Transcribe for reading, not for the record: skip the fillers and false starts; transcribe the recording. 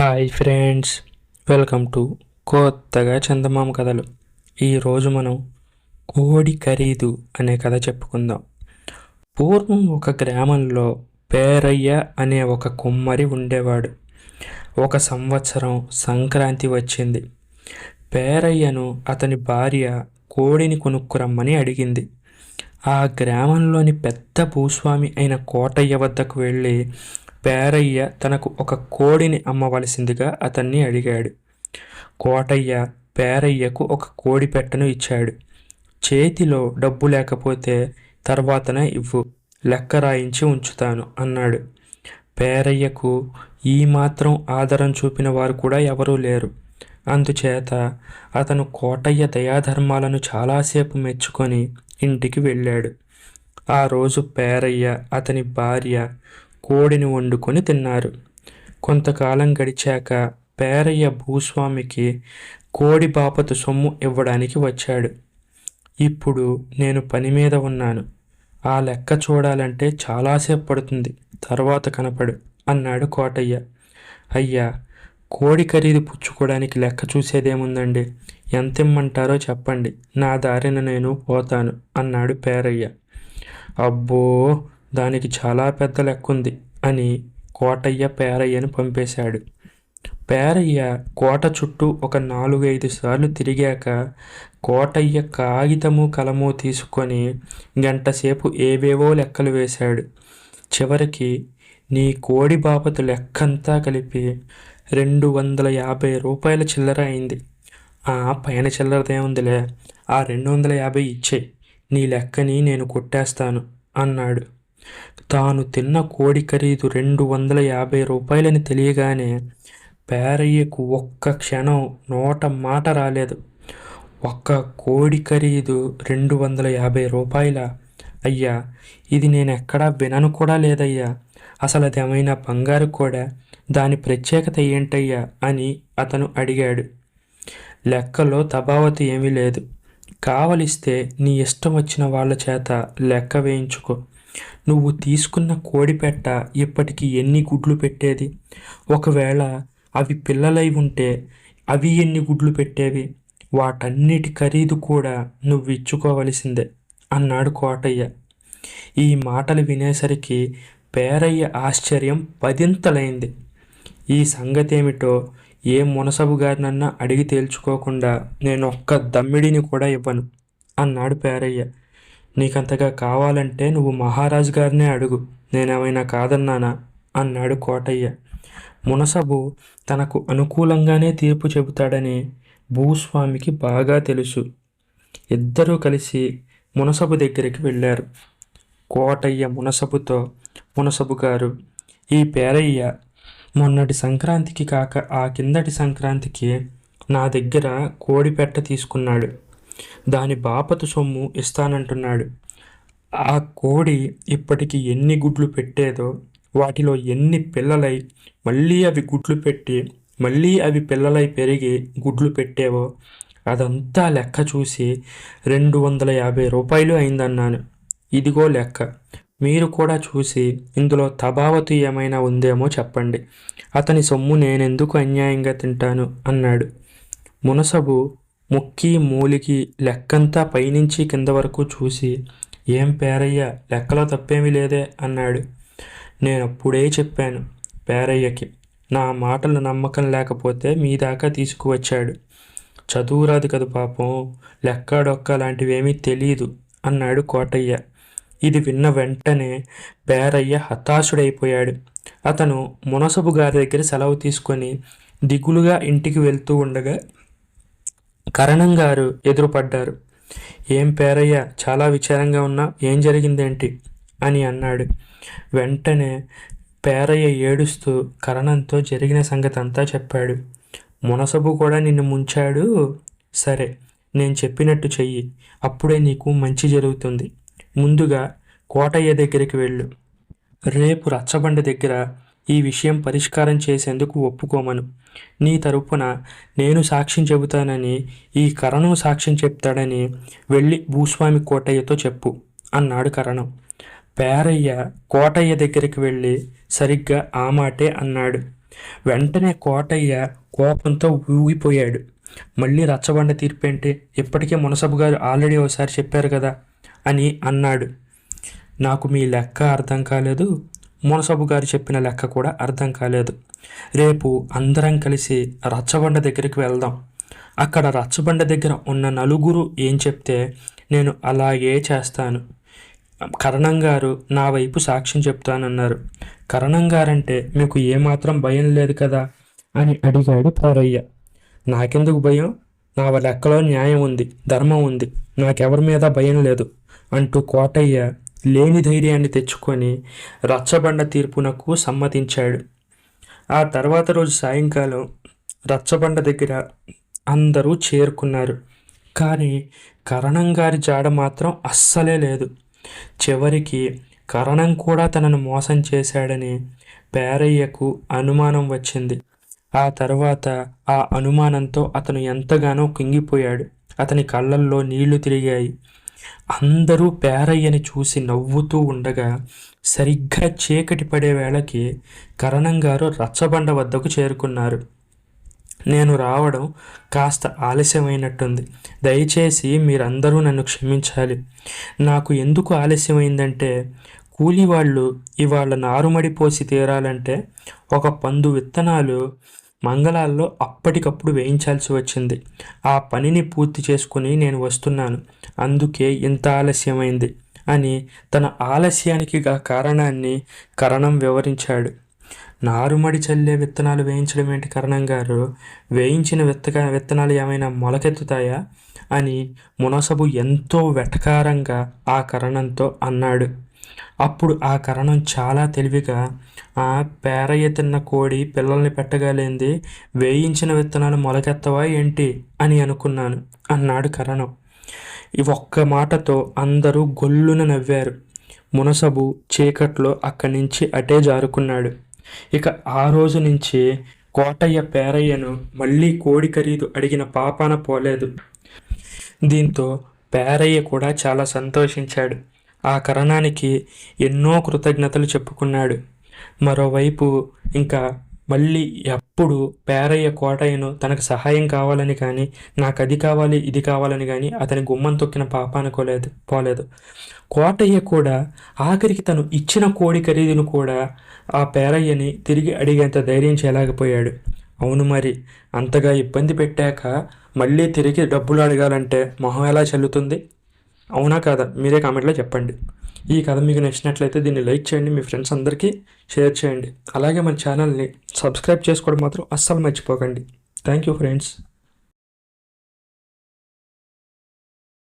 Hi friends, welcome to కొత్తగా చందమామ కథలు. ఈరోజు మనం కోడి ఖరీదు అనే కథ చెప్పుకుందాం. పూర్వం ఒక గ్రామంలో పేరయ్య అనే ఒక కుమ్మరి ఉండేవాడు. ఒక సంవత్సరం సంక్రాంతి వచ్చింది. పేరయ్యను అతని భార్య కోడిని కొనుక్కురమ్మని అడిగింది. ఆ గ్రామంలోని పెద్ద భూస్వామి అయిన కోటయ్య వద్దకు వెళ్ళి పేరయ్య తనకు ఒక కోడిని అమ్మవలసిందిగా అతన్ని అడిగాడు. కోటయ్య పేరయ్యకు ఒక కోడి పెట్టను ఇచ్చాడు. చేతిలో డబ్బు లేకపోతే తర్వాతనే ఇవ్వు, లెక్క రాయించి ఉంచుతాను అన్నాడు. పేరయ్యకు ఈ మాత్రం ఆదరం చూపిన వారు కూడా ఎవరూ లేరు. అందుచేత అతను కోటయ్య దయాధర్మాలను చాలాసేపు మెచ్చుకొని ఇంటికి వెళ్ళాడు. ఆ రోజు పేరయ్య అతని భార్య కోడిని వండుకొని తిన్నారు. కొంతకాలం గడిచాక పేరయ్య భూస్వామికి కోడి బాపతు సొమ్ము ఇవ్వడానికి వచ్చాడు. ఇప్పుడు నేను పని మీద ఉన్నాను, ఆ లెక్క చూడాలంటే చాలాసేపు పడుతుంది, తర్వాత కనపడు అన్నాడు కోటయ్య. అయ్యా, కోడి ఖరీదు పుచ్చుకోవడానికి లెక్క చూసేదేముందండి, ఎంత ఇమ్మంటారో చెప్పండి, నా దారిన నేను పోతాను అన్నాడు పేరయ్య. అబ్బో, దానికి చాలా పెద్ద లెక్కుంది అని కోటయ్య పేరయ్యను పంపేశాడు. పేరయ్య కోట చుట్టూ ఒక 4-5 సార్లు తిరిగాక కోటయ్య కాగితము కలము తీసుకొని గంటసేపు ఏవేవో లెక్కలు వేశాడు. చివరికి నీ కోడి బాపతు లెక్కంతా కలిపి 250 రూపాయల చిల్లర అయింది. ఆ పైన చిల్లరదేముందిలే, ఆ 250 ఇచ్చేయి, నీ లెక్కని నేను కొట్టేస్తాను అన్నాడు. తాను తిన్న కోడి ఖరీదు 250 రూపాయలని తెలియగానే పేరయ్యకు ఒక్క క్షణం నోట మాట రాలేదు. ఒక్క కోడి ఖరీదు 250 రూపాయల? అయ్యా, ఇది నేను ఎక్కడా వినను కూడా లేదయ్యా. అసలు అదేమైనా బంగారు కూడా? దాని ప్రత్యేకత ఏంటయ్యా అని అతను అడిగాడు. లెక్కలో తఫావతు ఏమీ లేదు. కావలిస్తే నీ ఇష్టం వచ్చిన వాళ్ళ చేత లెక్క వేయించుకో. నువ్వు తీసుకున్న కోడిపెట్ట ఇప్పటికి ఎన్ని గుడ్లు పెట్టేది? ఒకవేళ అవి పిల్లలై ఉంటే అవి ఎన్ని గుడ్లు పెట్టేవి? వాటన్నిటి ఖరీదు కూడా నువ్వు ఇచ్చుకోవలసిందే అన్నాడు కోటయ్య. ఈ మాటలు వినేసరికి పేరయ్య ఆశ్చర్యం పదింతలైంది. ఈ సంగతేమిటో ఏ మునసబు గారినన్నా అడిగి తేల్చుకోకుండా నేను ఒక్క దమ్మిడిని కూడా ఇవ్వను అన్నాడు పేరయ్య. నీకంతగా కావాలంటే నువ్వు మహారాజు గారినే అడుగు, నేనేమైనా కాదన్నానా అన్నాడు కోటయ్య. మునసబు తనకు అనుకూలంగానే తీర్పు చెబుతాడని భూస్వామికి బాగా తెలుసు. ఇద్దరూ కలిసి మునసబు దగ్గరికి వెళ్ళారు. కోటయ్య మునసబుతో, మునసబు గారు, ఈ పేరయ్య మొన్నటి సంక్రాంతికి కాక ఆ కిందటి సంక్రాంతికి నా దగ్గర కోడిపెట్ట తీసుకున్నాడు. దాని బాపతు సొమ్ము ఇస్తానంటున్నాడు. ఆ కోడి ఇప్పటికి ఎన్ని గుడ్లు పెట్టేదో, వాటిలో ఎన్ని పిల్లలై మళ్ళీ అవి గుడ్లు పెట్టి మళ్ళీ అవి పిల్లలై పెరిగి గుడ్లు పెట్టేవో అదంతా లెక్క చూసి 250 రూపాయలు అయిందన్నాను. ఇదిగో లెక్క, మీరు కూడా చూసి ఇందులో తఫావతు ఏమైనా ఉందేమో చెప్పండి. అతని సొమ్ము నేనెందుకు అన్యాయంగా తింటాను అన్నాడు. మునసబు ముక్కి మూలికి లెక్కంతా పైనుంచి కింద వరకు చూసి, ఏం పేరయ్య, లెక్కలో తప్పేమీ లేదే అన్నాడు. నేనప్పుడే చెప్పాను పేరయ్యకి, నా మాటలు నమ్మకం లేకపోతే మీ దాకా తీసుకువచ్చాడు. చదువురాదు కదా పాపం, లెక్కాడొక్క లాంటివేమీ తెలీదు అన్నాడు కోటయ్య. ఇది విన్న వెంటనే పేరయ్య హతాశుడైపోయాడు. అతను మునసబు గారి దగ్గర సెలవు తీసుకొని దిగులుగా ఇంటికి వెళ్తూ ఉండగా కరణం గారు ఎదురుపడ్డారు. ఏం పేరయ్య, చాలా విచారంగా ఉన్నా, ఏం జరిగిందేంటి అని అన్నాడు. వెంటనే పేరయ్య ఏడుస్తూ కరణంతో జరిగిన సంగతి అంతా చెప్పాడు. మునసబు కూడా నిన్ను ముంచాడు. సరే, నేను చెప్పినట్టు చెయ్యి, అప్పుడే నీకు మంచి జరుగుతుంది. ముందుగా కోటయ్య దగ్గరికి వెళ్ళు. రేపు రచ్చబండ దగ్గర ఈ విషయం పరిష్కారం చేసేందుకు ఒప్పుకోమను. నీ తరపున నేను సాక్ష్యం చెబుతానని, ఈ కరణం సాక్ష్యం చెప్తాడని వెళ్ళి భూస్వామి కోటయ్యతో చెప్పు అన్నాడు కరణం. పేరయ్య కోటయ్య దగ్గరికి వెళ్ళి సరిగ్గా ఆ మాటే అన్నాడు. వెంటనే కోటయ్య కోపంతో ఊగిపోయాడు. మళ్ళీ రచ్చబండ తీర్పేంటి, ఇప్పటికే మునసబు గారు ఆల్రెడీ ఒకసారి చెప్పారు కదా అని అన్నాడు. నాకు మీ లెక్క అర్థం కాలేదు, మునసబు గారు చెప్పిన లెక్క కూడా అర్థం కాలేదు. రేపు అందరం కలిసి రచ్చబండ దగ్గరికి వెళ్దాం. అక్కడ రచ్చబండ దగ్గర ఉన్న నలుగురు ఏం చెప్తే నేను అలాగే చేస్తాను. కరణం గారు నా వైపు సాక్ష్యం చెప్తానన్నారు. కరణం గారంటే మీకు ఏమాత్రం భయం లేదు కదా అని అడిగాడు పేరయ్య. నాకెందుకు భయం? నా లెక్కలో న్యాయం ఉంది, ధర్మం ఉంది, నాకెవరి మీద భయం లేదు అంటూ కోటయ్య లేని ధైర్యాన్ని తెచ్చుకొని రచ్చబండ తీర్పునకు సమ్మతించాడు. ఆ తర్వాత రోజు సాయంకాలం రచ్చబండ దగ్గర అందరూ చేరుకున్నారు. కానీ కరణం గారి జాడ మాత్రం అస్సలే లేదు. చివరికి కరణం కూడా తనను మోసం చేశాడని పేరయ్యకు అనుమానం వచ్చింది. ఆ తర్వాత ఆ అనుమానంతో అతను ఎంతగానో కుంగిపోయాడు. అతని కళ్ళల్లో నీళ్లు తిరిగాయి. అందరూ పేరయ్యని చూసి నవ్వుతూ ఉండగా సరిగ్గా చీకటి పడే వేళకి కరణం గారు రచ్చబండ వద్దకు చేరుకున్నారు. నేను రావడం కాస్త ఆలస్యమైనట్టుంది, దయచేసి మీరందరూ నన్ను క్షమించాలి. నాకు ఎందుకు ఆలస్యమైందంటే కూలి వాళ్ళు ఇవాళ నారుమడి పోసి తీరాలంటే ఒక పందు విత్తనాలు మంగళాల్లో అప్పటికప్పుడు వేయించాల్సి వచ్చింది. ఆ పనిని పూర్తి చేసుకుని నేను వస్తున్నాను, అందుకే ఇంత ఆలస్యమైంది అని తన ఆలస్యానికి కారణాన్ని కరణం వివరించాడు. నారుమడి చల్లే విత్తనాలు వేయించడం ఏంటి కరణం గారు? వేయించిన విత్తనాలు ఏమైనా మొలకెత్తుతాయా అని మునసబు ఎంతో వెటకారంగా ఆ కరణంతో అన్నాడు. అప్పుడు ఆ కరణం చాలా తెలివిగా, ఆ పేరయ్య తిన్న కోడి పిల్లల్ని పెట్టగలింది, వేయించిన విత్తనాలు మొలకెత్తవా ఏంటి అని అనుకున్నాను అన్నాడు కరణం. ఈ ఒక్క మాటతో అందరూ గొల్లున నవ్వారు. మునసబు చీకట్లో అక్కడి నుంచి అటే జారుకున్నాడు. ఇక ఆ రోజు నుంచి కోటయ్య పేరయ్యను మళ్ళీ కోడి ఖరీదు అడిగిన పాపాన పోలేదు. దీంతో పేరయ్య కూడా చాలా సంతోషించాడు. ఆ కరణానికి ఎన్నో కృతజ్ఞతలు చెప్పుకున్నాడు. మరోవైపు ఇంకా మళ్ళీ ఎప్పుడు పేరయ్య కోటయ్యను తనకు సహాయం కావాలని కానీ, నాకు అది కావాలి ఇది కావాలని కానీ అతని గుమ్మం తొక్కిన పాపాన పోలేదు. కోటయ్య కూడా ఆఖరికి తను ఇచ్చిన కోడి ఖరీదును కూడా ఆ పేరయ్యని తిరిగి అడిగేంత ధైర్యం చేయలేకపోయాడు. అవును మరి, అంతగా ఇబ్బంది పెట్టాక మళ్ళీ తిరిగి డబ్బులు అడగాలంటే మొహం ఎలా చెల్లుతుంది? అవునా కాదా? మీరే కామెంట్లో చెప్పండి. ఈ కథ మీకు నచ్చినట్లయితే దీన్ని లైక్ చేయండి, మీ ఫ్రెండ్స్ అందరికీ షేర్ చేయండి. అలాగే మన ఛానల్ని సబ్స్క్రైబ్ చేసుకోవడం మాత్రం అస్సలు మర్చిపోకండి. Thank you friends.